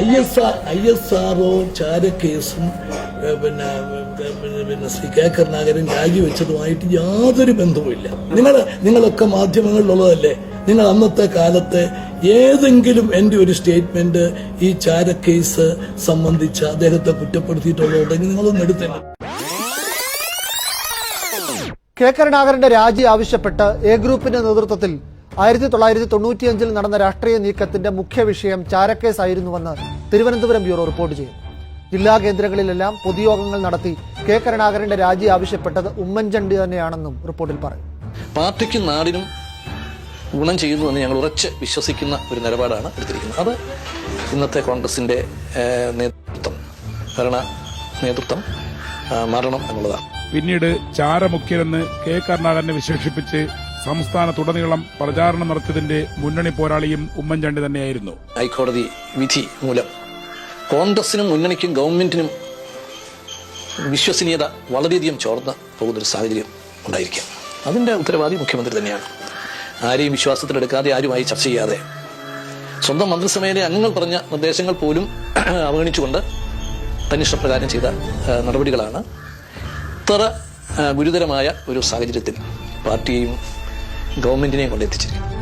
ISRO ചാരക്കേസും പിന്നെ Shri K Karunakaran രാജിവെച്ചതുമായിട്ട് യാതൊരു ബന്ധവുമില്ല. നിങ്ങളൊക്കെ മാധ്യമങ്ങളിലുള്ളതല്ലേ. നിങ്ങൾ അന്നത്തെ കാലത്ത് ഏതെങ്കിലും എന്റെ ഒരു സ്റ്റേറ്റ്മെന്റ് ഈ ചാരക്കേസ് സംബന്ധിച്ച് അദ്ദേഹത്തെ കുറ്റപ്പെടുത്തിയിട്ടുള്ളതുണ്ടെങ്കിൽ നിങ്ങളൊന്നും എടുത്തില്ല. കെ കരുണാകരന്റെ രാജി ആവശ്യപ്പെട്ട് എ ഗ്രൂപ്പിന്റെ നേതൃത്വത്തിൽ 1995 നടന്ന രാഷ്ട്രീയ നീക്കത്തിന്റെ മുഖ്യ വിഷയം ചാരക്കേസായിരുന്നുവെന്ന് തിരുവനന്തപുരം ബ്യൂറോ റിപ്പോർട്ട് ചെയ്തു. ജില്ലാ കേന്ദ്രങ്ങളിലെല്ലാം പൊതുയോഗങ്ങൾ നടത്തി കെ കരുണാകരന്റെ രാജി ആവശ്യപ്പെട്ടത് ഉമ്മൻചാണ്ടി തന്നെയാണെന്നും റിപ്പോർട്ടിൽ പറയും. പാർട്ടിക്കും നാടിനും ഗുണം ചെയ്യുന്നുവെന്ന് ഞങ്ങൾ ഉറച്ച് വിശ്വസിക്കുന്ന ഒരു നിലപാടാണ് എടുത്തിരിക്കുന്നത്. അത് ഇന്നത്തെ കോൺഗ്രസിന്റെ ഭരണ നേതൃത്വം മാറണം എന്നുള്ളതാണ്. പിന്നീട് ചാരമുഖ്യരെന്ന് കെ കരുണാകരനെ വിശേഷിപ്പിച്ച് സംസ്ഥാനത്തുടനീളം പ്രചാരണം നടത്തിയതിന്റെ മുന്നണി പോരാളിയും ഉമ്മൻചാണ്ടി തന്നെയായിരുന്നു. ഹൈക്കോടതി വിധി മൂലം കോൺഗ്രസിനും മുന്നണിക്കും ഗവൺമെന്റിനും വിശ്വസനീയത വളരെയധികം ചോർന്ന് പോകുന്നൊരു സാഹചര്യം ഉണ്ടായിരിക്കാം. അതിന്റെ ഉത്തരവാദി മുഖ്യമന്ത്രി തന്നെയാണ്. ആരെയും വിശ്വാസത്തിലെടുക്കാതെ, ആരുമായി ചർച്ച ചെയ്യാതെ, സ്വന്തം മന്ത്രിസഭയിലെ അംഗങ്ങൾ പറഞ്ഞ നിർദ്ദേശങ്ങൾ പോലും അവഗണിച്ചുകൊണ്ട് തന്നിഷ്ടപ്രകാരം ചെയ്ത നടപടികളാണ് ഇത്ര ഗുരുതരമായ ഒരു സാഹചര്യത്തിൽ പാർട്ടിയെയും ഗവൺമെന്റിനെയും കൊണ്ടെത്തിച്ചിരിക്കുന്നത്.